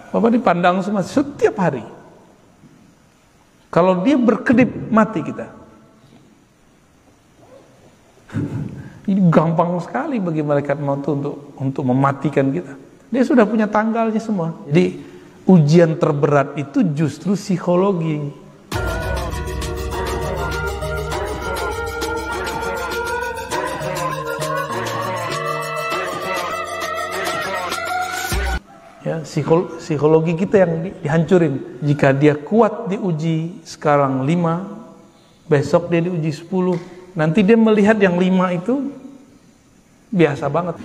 Bapak dipandang semua setiap hari. Kalau dia berkedip, mati kita. Ini gampang sekali bagi malaikat maut untuk mematikan kita. Dia sudah punya tanggalnya semua. Jadi ujian terberat itu justru psikologi. Ya, psikologi kita yang dihancurin. Jika dia kuat diuji sekarang 5, besok dia diuji 10, nanti dia melihat yang 5 itu biasa banget.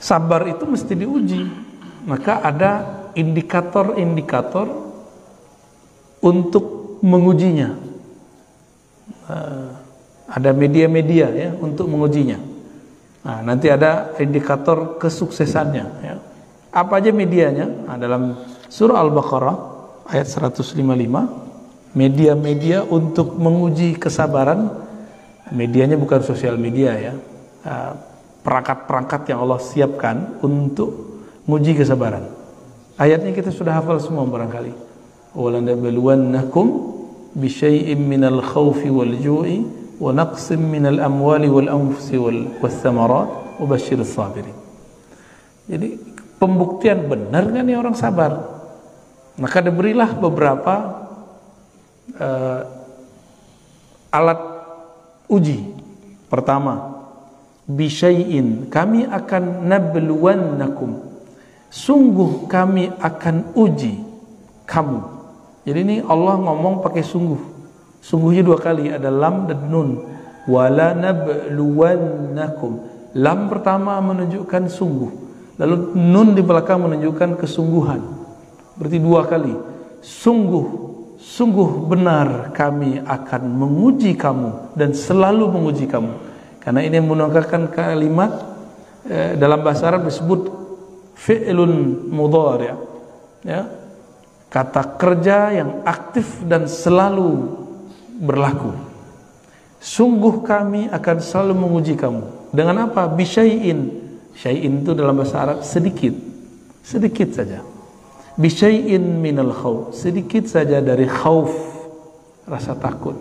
Sabar itu mesti diuji. Maka ada indikator-indikator untuk mengujinya. Ada media-media ya untuk mengujinya. Nah, nanti ada indikator kesuksesannya ya. Apa aja medianya? Nah, dalam surah Al-Baqarah ayat 155, media-media untuk menguji kesabaran. Medianya bukan sosial media ya, perangkat-perangkat yang Allah siapkan untuk menguji kesabaran. Ayatnya kita sudah hafal semua barangkali. وَلَنَبْلُوَنَّكُمْ بِشَيْءٍ مِّنَ الْخَوْفِ وَالْجُوعِ وَنَقْصٍ مِّنَ الْأَمْوَالِ وَالْأَنفُسِ وَالثَّمَرَاتِ وَبَشِّرِ الصَّابِرِينَ. Jadi pembuktian benar kan nih orang sabar. Maka diberilah beberapa alat uji. Pertama, bisyai'in, kami akan nabluwannakum, sungguh kami akan uji kamu. Jadi ini Allah ngomong pakai sungguh. Sungguhnya 2 kali, ada lam dan nun. Wala nabluwannakum. Lam pertama menunjukkan sungguh, lalu nun di belakang menunjukkan kesungguhan. Berarti 2 kali. Sungguh benar kami akan menguji kamu dan selalu menguji kamu. Karena ini menggunakan kalimat dalam bahasa Arab disebut fi'lun mudhari', ya. Kata kerja yang aktif dan selalu berlaku. Sungguh kami akan selalu menguji kamu. Dengan apa? Bisyai'in. Syai'in itu dalam bahasa Arab sedikit saja. Bisyai'in minal khauf, sedikit saja dari khauf, rasa takut.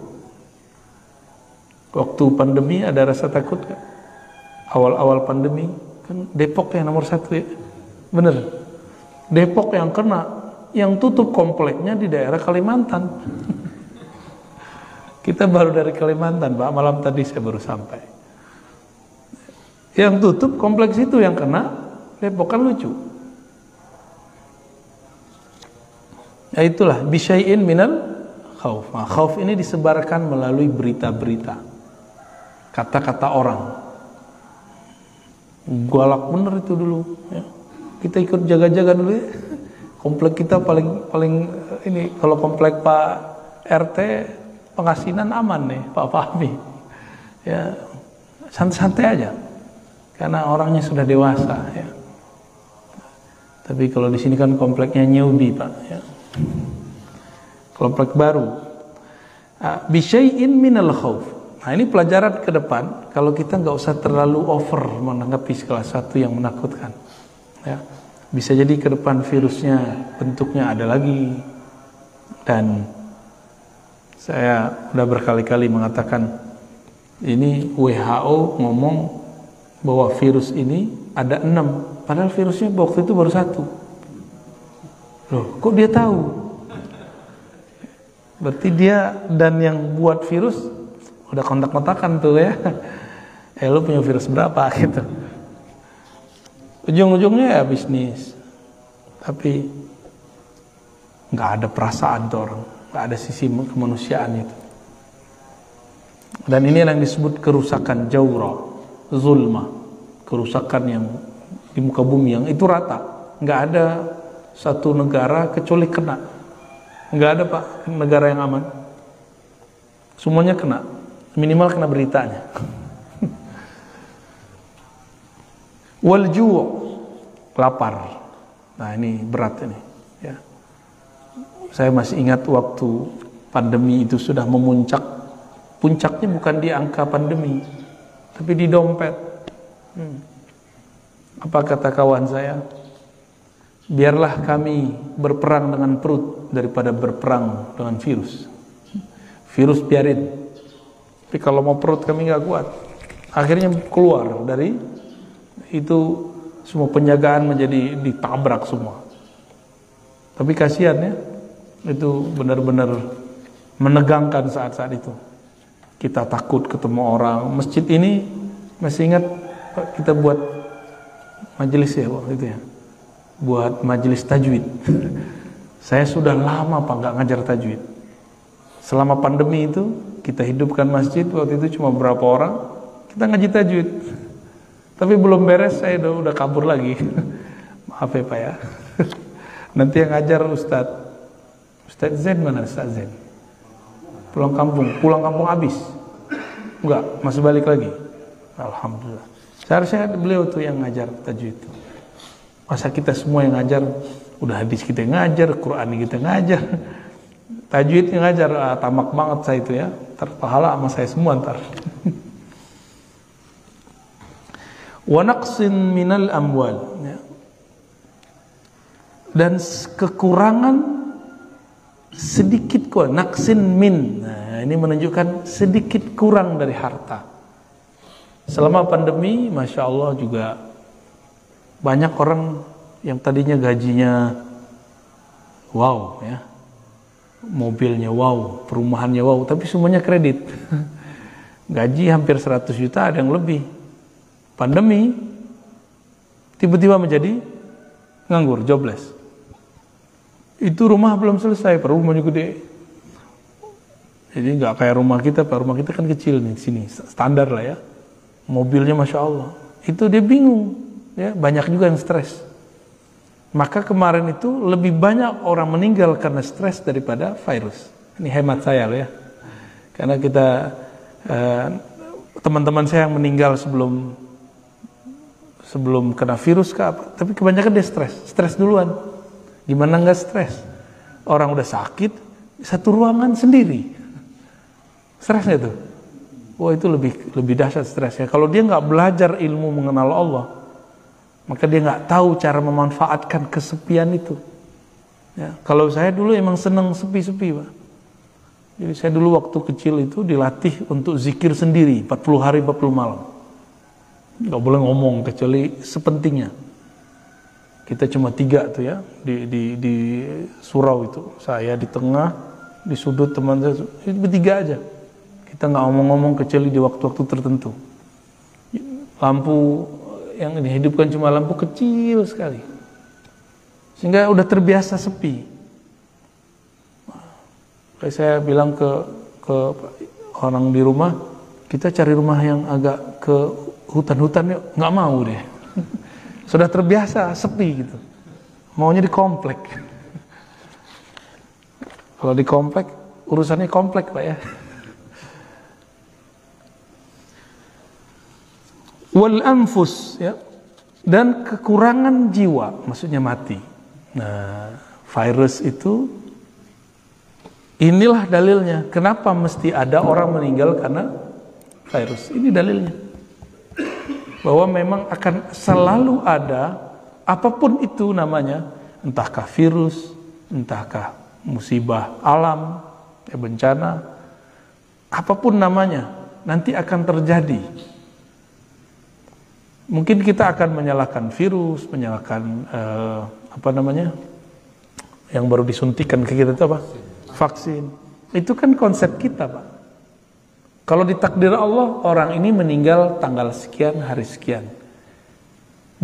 Waktu pandemi ada rasa takut kan? Awal-awal pandemi kan Depok yang nomor 1 ya, bener. Depok yang kena, yang tutup kompleknya di daerah Kalimantan. Kita baru dari Kalimantan, Pak, malam tadi saya baru sampai. Yang tutup kompleks itu yang kena Depok, kan lucu. Ya itulah bisyai'in minal khauf. Nah, khauf ini disebarkan melalui berita-berita, kata-kata orang. Galak bener itu dulu ya. Kita ikut jaga-jaga dulu ya. Komplek kita paling ini, kalau komplek Pak RT Pengasinan aman nih Pak Fahmi. Ya santai-santai aja. Karena orangnya sudah dewasa ya. Tapi kalau di sini kan kompleknya newbie Pak ya. Komplek baru. Bisyai'in minal khauf. Nah, ini pelajaran ke depan kalau kita nggak usah terlalu over menanggapi salah satu yang menakutkan. Ya. Bisa jadi ke depan virusnya bentuknya ada lagi. Dan saya udah berkali-kali mengatakan ini WHO ngomong bahwa virus ini ada 6, padahal virusnya waktu itu baru 1. Loh, kok dia tahu? Berarti dia dan yang buat virus udah kontak-kontakan tuh ya. Lu punya virus berapa gitu. Ujung-ujungnya ya bisnis. Tapi nggak ada perasaan tuh orang, nggak ada sisi kemanusiaan itu. Dan ini yang disebut kerusakan jawra, zulma, kerusakan yang di muka bumi yang itu rata, nggak ada satu negara kecuali kena, nggak ada Pak negara yang aman, semuanya kena, minimal kena beritanya. Walju', lapar. Nah ini berat ini ya. Saya masih ingat waktu pandemi itu sudah memuncak. Puncaknya bukan di angka pandemi, tapi di dompet. Apa kata kawan saya? biarlah kami berperang dengan perut daripada berperang dengan virus. Virus biarin, tapi kalau mau perut kami nggak kuat. Akhirnya keluar dari itu, semua penjagaan menjadi ditabrak semua. Tapi kasihan ya, itu benar-benar menegangkan saat-saat itu. Kita takut ketemu orang. Masjid ini masih ingat Pak, kita buat majelis ya waktu itu ya, buat majelis tajwid. Saya sudah lama Pak nggak ngajar tajwid. Selama pandemi itu kita hidupkan masjid, waktu itu cuma berapa orang kita ngaji tajwid. Tapi belum beres saya udah kabur lagi. Maaf ya Pak ya. Nanti yang ngajar Ustadz Zain mana Ustadz Zain? Pulang kampung habis. Enggak, masih balik lagi. Alhamdulillah. Seharusnya beliau tuh yang ngajar tajwid itu. Masa kita semua yang ngajar, udah hadis kita yang ngajar, Quran kita ngajar, tajwid yang ngajar, tamak banget saya itu ya. Terpahala sama saya semua ntar. Wa naqsin minal amwal, ya. Dan kekurangan sedikit kurang, naqsin min. Nah, ini menunjukkan sedikit kurang dari harta. Selama pandemi, Masya Allah juga banyak orang yang tadinya gajinya wow ya, mobilnya wow, perumahannya wow, tapi semuanya kredit. Gaji hampir 100 juta, ada yang lebih. Pandemi tiba-tiba menjadi nganggur, jobless. Itu rumah belum selesai, rumahnya gede. Jadi nggak kayak rumah kita, Pak. Rumah kita kan kecil nih, sini standar lah ya. Mobilnya Masya Allah. Itu dia bingung, ya, banyak juga yang stres. Maka kemarin itu lebih banyak orang meninggal karena stres daripada virus. Ini hemat saya loh ya. Karena kita teman-teman saya yang meninggal sebelum kena virus ke apa, tapi kebanyakan dia stres duluan. Gimana nggak stres? Orang udah sakit, satu ruangan sendiri, stresnya tuh. Wah, itu lebih dahsyat stresnya. Kalau dia nggak belajar ilmu mengenal Allah, maka dia nggak tahu cara memanfaatkan kesepian itu. Ya, kalau saya dulu emang seneng sepi-sepi, Pak. Jadi saya dulu waktu kecil itu dilatih untuk zikir sendiri 40 hari 40 malam. Nggak boleh ngomong kecuali sepentingnya. Kita cuma 3 tuh ya di surau itu. Saya di tengah, di sudut teman saya, itu bertiga aja. Kita nggak ngomong-ngomong kecuali di waktu-waktu tertentu. Lampu yang dihidupkan cuma lampu kecil sekali, sehingga udah terbiasa sepi. Kayak saya bilang ke orang di rumah, kita cari rumah yang agak ke hutan-hutan yuk. Nggak mau deh. Sudah terbiasa sepi gitu. Maunya di komplek. Kalau di komplek, urusannya komplek Pak ya. Wal anfus, ya, dan kekurangan jiwa, maksudnya mati. Nah, virus itu, inilah dalilnya. Kenapa mesti ada orang meninggal karena virus? Ini dalilnya. Bahwa memang akan selalu ada, apapun itu namanya, entahkah virus, entahkah musibah alam, bencana, apapun namanya, nanti akan terjadi. Mungkin kita akan menyalahkan virus, menyalahkan yang baru disuntikan ke kita itu apa? Vaksin. Itu kan konsep kita, Pak. Kalau ditakdir Allah, orang ini meninggal tanggal sekian, hari sekian.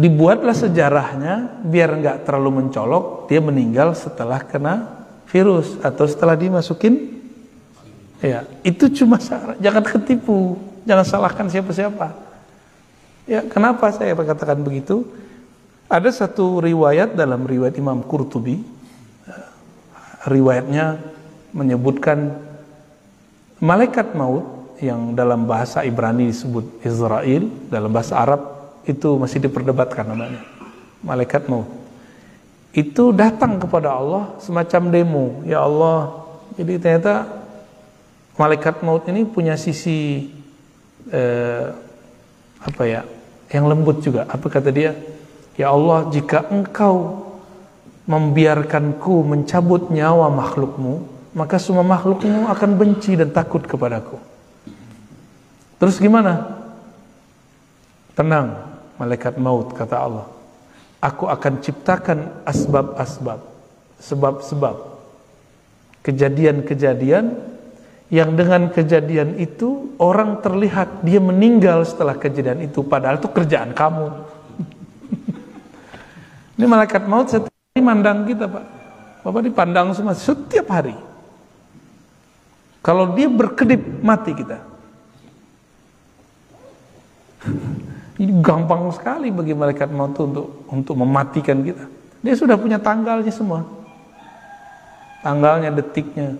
Dibuatlah sejarahnya biar nggak terlalu mencolok, dia meninggal setelah kena virus atau setelah dimasukin. Ya, itu cuma jangan ketipu, jangan salahkan siapa-siapa. Ya, kenapa saya katakan begitu? Ada satu riwayat dalam riwayat Imam Qurtubi, riwayatnya menyebutkan malaikat maut yang dalam bahasa Ibrani disebut Israel, dalam bahasa Arab itu masih diperdebatkan namanya, malaikat maut. Itu datang kepada Allah semacam demo, ya Allah. Jadi ternyata malaikat maut ini punya sisi yang lembut juga. Apa kata dia? Ya Allah, jika engkau membiarkanku mencabut nyawa makhlukmu, maka semua makhlukmu akan benci dan takut kepadaku. Terus gimana? Tenang, malaikat maut, kata Allah. Aku akan ciptakan asbab-asbab, sebab-sebab, kejadian-kejadian yang dengan kejadian itu orang terlihat dia meninggal setelah kejadian itu, padahal itu kerjaan kamu. Ini malaikat maut setiap hari mandang kita, Pak. Bapak dipandang semua setiap hari. Kalau dia berkedip, mati kita. Ini gampang sekali bagi malaikat maut untuk mematikan kita. Dia sudah punya tanggalnya semua. Tanggalnya, detiknya.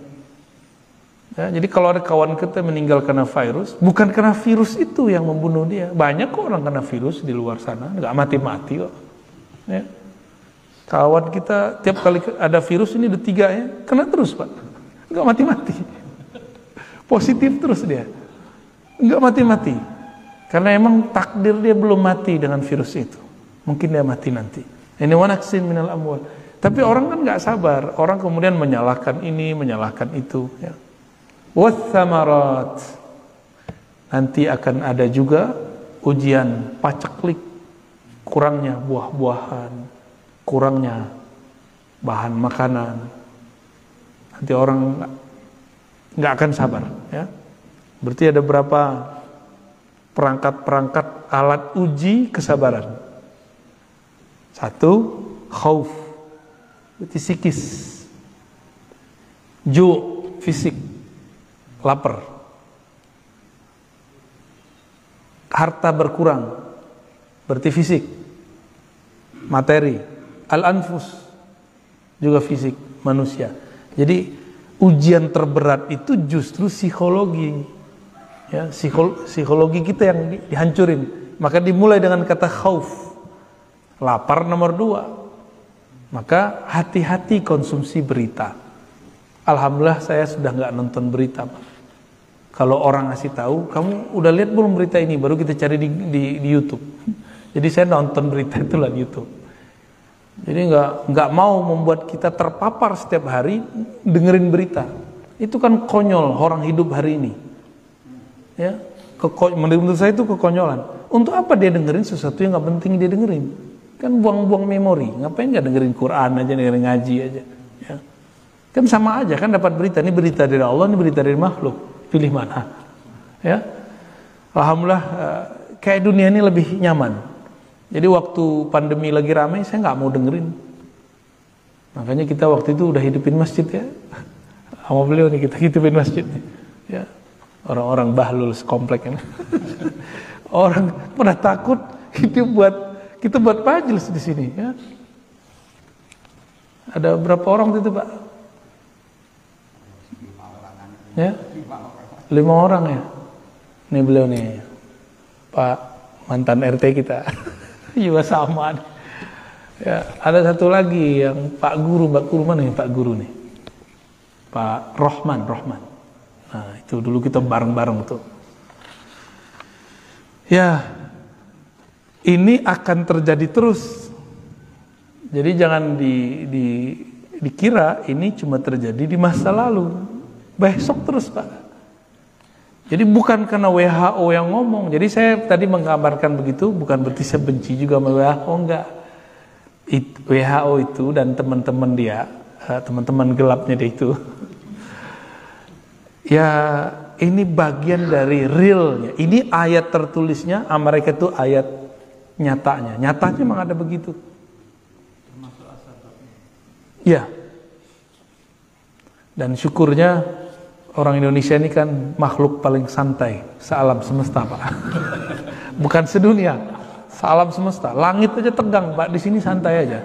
Ya, jadi kalau ada kawan kita meninggal karena virus, bukan karena virus itu yang membunuh dia. Banyak kok orang kena virus di luar sana, nggak mati-mati kok. Ya. Kawan kita tiap kali ada virus ini D3 ya, kena terus Pak, nggak mati-mati. Positif terus dia, nggak mati-mati. Karena emang takdir dia belum mati dengan virus itu. Mungkin dia mati nanti. Ini wanaksin minal amwal. Tapi orang kan nggak sabar, orang kemudian menyalahkan ini, menyalahkan itu. Ya. Wathamarat, nanti akan ada juga ujian paceklik, kurangnya buah-buahan, kurangnya bahan makanan. Nanti orang nggak akan sabar, ya. Berarti ada berapa perangkat-perangkat alat uji kesabaran. Satu, khauf, berarti psikis. Ju', fisik, lapar. Harta berkurang, berarti fisik. Materi. Al-anfus, juga fisik, manusia. Jadi ujian terberat itu justru psikologi. Ya, psikologi kita yang dihancurin. Maka dimulai dengan kata khauf. Lapar nomor 2. Maka hati-hati konsumsi berita. Alhamdulillah saya sudah nggak nonton berita, Pak. Kalau orang ngasih tahu, kamu udah lihat belum berita ini? Baru kita cari di YouTube. Jadi saya nonton berita itu lah di YouTube. Jadi nggak mau membuat kita terpapar setiap hari dengerin berita. Itu kan konyol orang hidup hari ini. Ya, menurut saya itu kekonyolan. Untuk apa dia dengerin sesuatu yang nggak penting dia dengerin? Kan buang-buang memori. Ngapain nggak dengerin Quran aja, dengerin ngaji aja? Ya. Kan sama aja kan dapat berita. Ini berita dari Allah, ini berita dari makhluk. Pilih mana? Ya, alhamdulillah kayak dunia ini lebih nyaman. Jadi waktu pandemi lagi ramai, saya nggak mau dengerin. Makanya kita waktu itu udah hidupin masjid ya. Sama beliau nih kita hidupin masjid. Ya, orang-orang bahlul sekomplek ini. Orang pada takut kita buat majelis di sini. Ya. Ada berapa orang itu Pak? Ya, 5 orang ya. Ini beliau nih, Pak mantan RT kita. Juga sama. Ya, ada satu lagi yang Pak Guru mana nih Pak Guru nih? Pak Rohman. Nah, itu dulu kita bareng-bareng tuh. Ya, ini akan terjadi terus. Jadi jangan dikira ini cuma terjadi di masa lalu. Besok terus Pak. Jadi bukan karena WHO yang ngomong. Jadi saya tadi menggambarkan begitu bukan berarti saya benci juga sama WHO, enggak. WHO itu dan teman-teman dia, teman-teman gelapnya dia itu. Ya ini bagian dari realnya. Ini ayat tertulisnya, mereka itu ayat nyatanya. Nyatanya memang ada begitu. Ya. Dan syukurnya orang Indonesia ini kan makhluk paling santai sealam semesta Pak. Bukan sedunia, sealam semesta. Langit aja tegang Pak, di sini santai aja.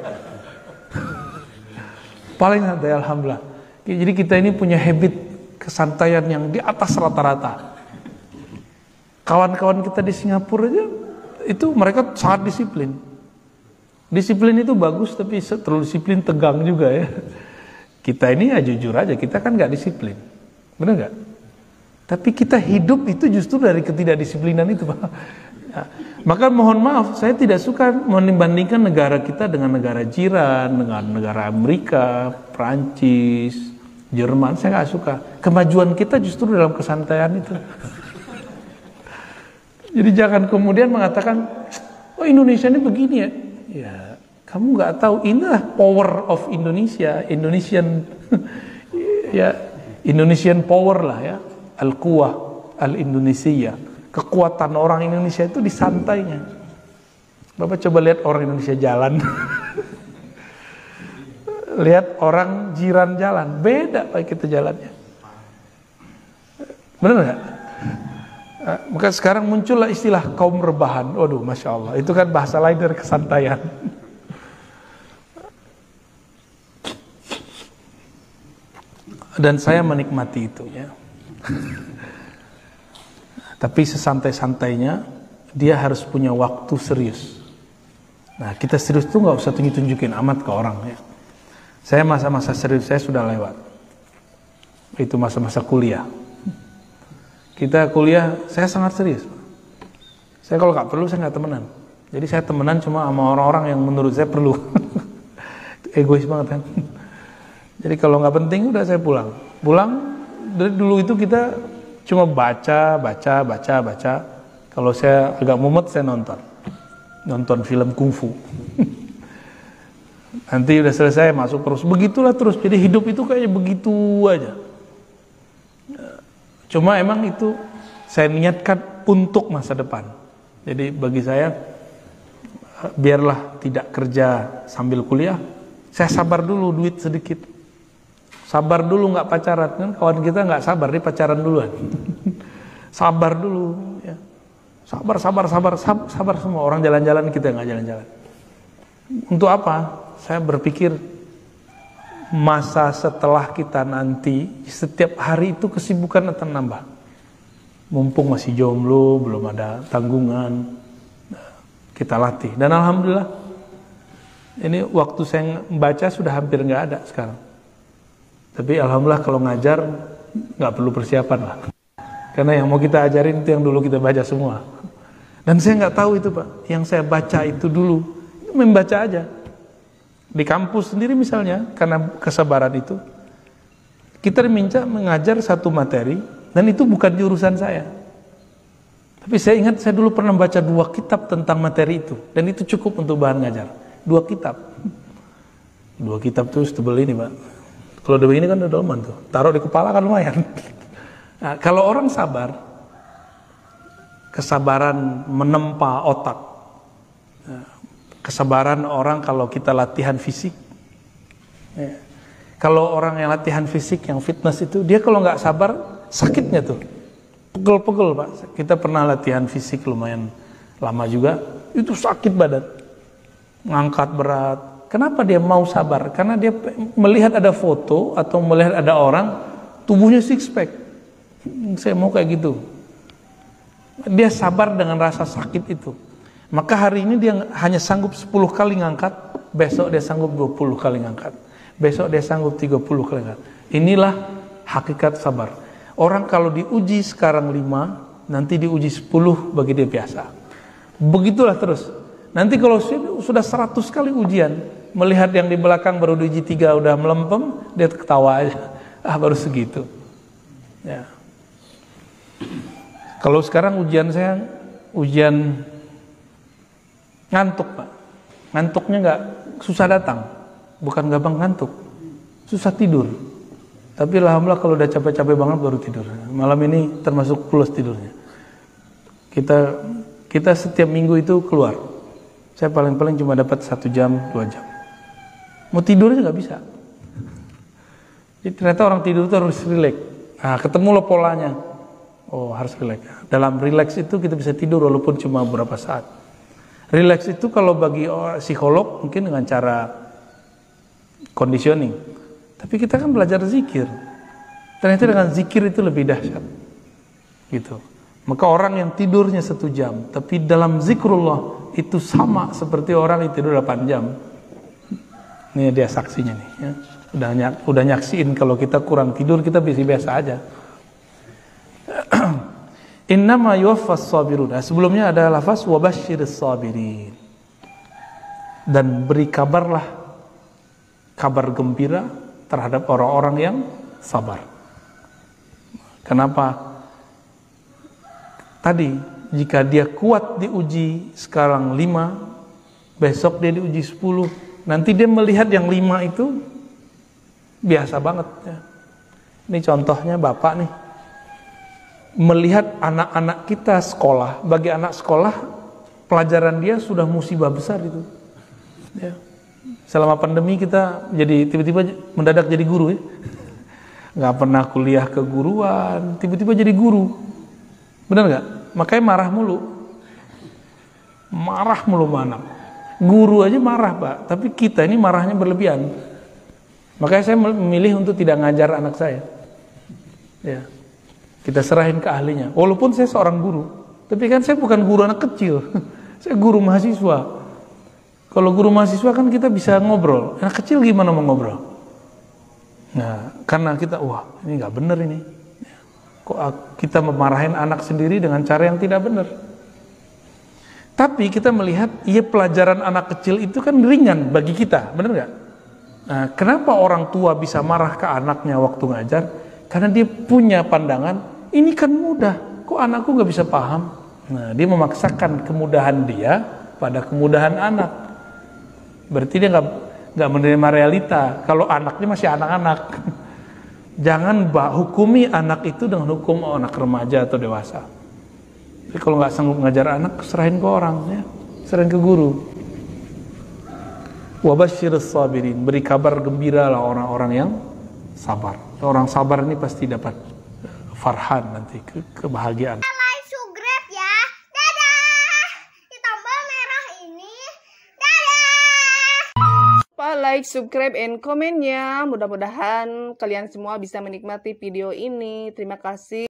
Paling santai alhamdulillah. Jadi kita ini punya habit kesantaian yang di atas rata-rata. Kawan-kawan kita di Singapura aja itu mereka sangat disiplin. Disiplin itu bagus tapi terlalu disiplin tegang juga ya. Kita ini ya jujur aja, kita kan nggak disiplin, benar nggak? Tapi kita hidup itu justru dari ketidakdisiplinan itu Pak. Ya. Maka mohon maaf, saya tidak suka membandingkan negara kita dengan negara jiran, dengan negara Amerika, Prancis, Jerman. Saya nggak suka. Kemajuan kita justru dalam kesantaian itu. Jadi jangan kemudian mengatakan, oh Indonesia ini begini ya. Ya, kamu nggak tahu, inilah power of Indonesia, Indonesian, ya Indonesian power lah ya, al-quwah, al-Indonesia. Kekuatan orang Indonesia itu di santainya. Bapak coba lihat orang Indonesia jalan. Lihat orang jiran jalan, beda Pak kita jalannya. Benar nggak? Maka sekarang muncullah istilah kaum rebahan. Waduh, Masya Allah, itu kan bahasa lain dari kesantaian. Dan saya menikmati itu ya. Tapi sesantai-santainya dia harus punya waktu serius. Nah, kita serius tuh nggak usah tunjukin amat ke orang ya. Saya masa-masa serius saya sudah lewat. Itu masa-masa kuliah. Kita kuliah, saya sangat serius. Saya kalau nggak perlu saya nggak temenan. Jadi saya temenan cuma sama orang-orang yang menurut saya perlu. Egois banget kan. Jadi kalau nggak penting udah saya pulang. Pulang dari dulu itu kita cuma baca. Kalau saya agak mumet saya nonton film kungfu. Nanti udah selesai masuk terus, begitulah terus. Jadi hidup itu kayaknya begitu aja. Cuma emang itu saya niatkan untuk masa depan. Jadi bagi saya, biarlah tidak kerja sambil kuliah, saya sabar dulu duit sedikit. Sabar dulu nggak pacaran, kan kawan kita nggak sabar, dia pacaran duluan. Sabar dulu, ya. Sabar semua orang jalan-jalan, kita nggak jalan-jalan. Untuk apa? Saya berpikir masa setelah kita nanti, setiap hari itu kesibukan akan nambah. Mumpung masih jomblo, belum ada tanggungan, kita latih. Dan alhamdulillah, ini waktu saya membaca sudah hampir nggak ada sekarang. Tapi alhamdulillah kalau ngajar nggak perlu persiapan lah. Karena yang mau kita ajarin itu yang dulu kita baca semua. Dan saya nggak tahu itu Pak. Yang saya baca itu dulu, membaca aja. Di kampus sendiri misalnya, karena kesabaran itu, kita diminta mengajar satu materi, dan itu bukan jurusan saya. Tapi saya ingat saya dulu pernah baca 2 kitab tentang materi itu, dan itu cukup untuk bahan ngajar. 2 kitab. 2 kitab tuh setebel ini Pak. Kalau udah begini kan udah dolman tuh, taruh di kepala kan lumayan. Nah, kalau orang sabar, kesabaran menempa otak, kesabaran orang kalau kita latihan fisik. Kalau orang yang latihan fisik, yang fitness itu, dia kalau nggak sabar, sakitnya tuh, pegel-pegel Pak. Kita pernah latihan fisik lumayan lama juga, itu sakit badan, ngangkat berat. Kenapa dia mau sabar? Karena dia melihat ada foto atau melihat ada orang tubuhnya six pack. Saya mau kayak gitu. Dia sabar dengan rasa sakit itu. Maka hari ini dia hanya sanggup 10 kali ngangkat, besok dia sanggup 20 kali ngangkat. Besok dia sanggup 30 kali ngangkat. Inilah hakikat sabar. Orang kalau diuji sekarang 5, nanti diuji 10 bagi dia biasa. Begitulah terus. Nanti kalau sudah 100 kali ujian, melihat yang di belakang baru diuji 3 udah melempem, dia ketawa aja. Baru segitu. Ya. Kalau sekarang ujian saya, ujian ngantuk Pak. Ngantuknya nggak susah datang, bukan gampang ngantuk, susah tidur. Tapi alhamdulillah kalau udah capek-capek banget baru tidur. Malam ini termasuk plus tidurnya. Kita setiap minggu itu keluar. Saya paling-paling cuma dapat 1 jam, 2 jam. Mau tidurnya nggak bisa. Jadi ternyata orang tidur itu harus rileks. Nah, ketemu lo polanya. Oh, harus rileks. Dalam rileks itu kita bisa tidur walaupun cuma beberapa saat. Rileks itu kalau bagi psikolog mungkin dengan cara conditioning. Tapi kita kan belajar zikir. Ternyata dengan zikir itu lebih dahsyat. Gitu. Maka orang yang tidurnya 1 jam, tapi dalam zikrullah itu sama seperti orang yang tidur 8 jam. Ini dia saksinya nih. Ya. Udah nyaksiin kalau kita kurang tidur kita biasa aja. Innama yuwaffas sabirun. Nah, sebelumnya ada lafaz wabasyiris sabirin. Dan beri kabarlah, kabar gembira terhadap orang-orang yang sabar. Kenapa? Tadi jika dia kuat diuji sekarang 5, besok dia diuji 10, nanti dia melihat yang 5 itu biasa banget ya. Ini contohnya bapak nih, melihat anak-anak kita sekolah, bagi anak sekolah pelajaran dia sudah musibah besar itu ya. Selama pandemi kita jadi tiba-tiba mendadak jadi guru ya, nggak pernah kuliah keguruan, tiba-tiba jadi guru, benar nggak? Makanya marah mulu anak. Guru aja marah pak, tapi kita ini marahnya berlebihan. Makanya saya memilih untuk tidak ngajar anak saya ya. Kita serahin ke ahlinya. Walaupun saya seorang guru, tapi kan saya bukan guru anak kecil. Saya guru mahasiswa. Kalau guru mahasiswa kan kita bisa ngobrol. Anak kecil gimana mau ngobrol? Nah, karena kita, wah ini nggak benar ini. Kok kita memarahin anak sendiri dengan cara yang tidak benar? Tapi kita melihat, iya pelajaran anak kecil itu kan ringan bagi kita, benar nggak? Nah, kenapa orang tua bisa marah ke anaknya waktu ngajar? Karena dia punya pandangan, ini kan mudah, kok anakku nggak bisa paham? Nah, dia memaksakan kemudahan dia pada kemudahan anak. Berarti dia nggak menerima realita. Kalau anaknya masih anak-anak, jangan hukumi anak itu dengan hukum anak remaja atau dewasa. Jadi kalau nggak sanggup ngajar anak, serahin ke orang, ya, serahin ke guru. Wabasyiris sabirin, beri kabar gembira lah orang-orang yang sabar. Orang sabar ini pasti dapat farhan nanti, kebahagiaan. Like, subscribe ya. Dadah. Di tombol merah ini. Dadah. Like, subscribe, and komen ya. Mudah-mudahan kalian semua bisa menikmati video ini. Terima kasih.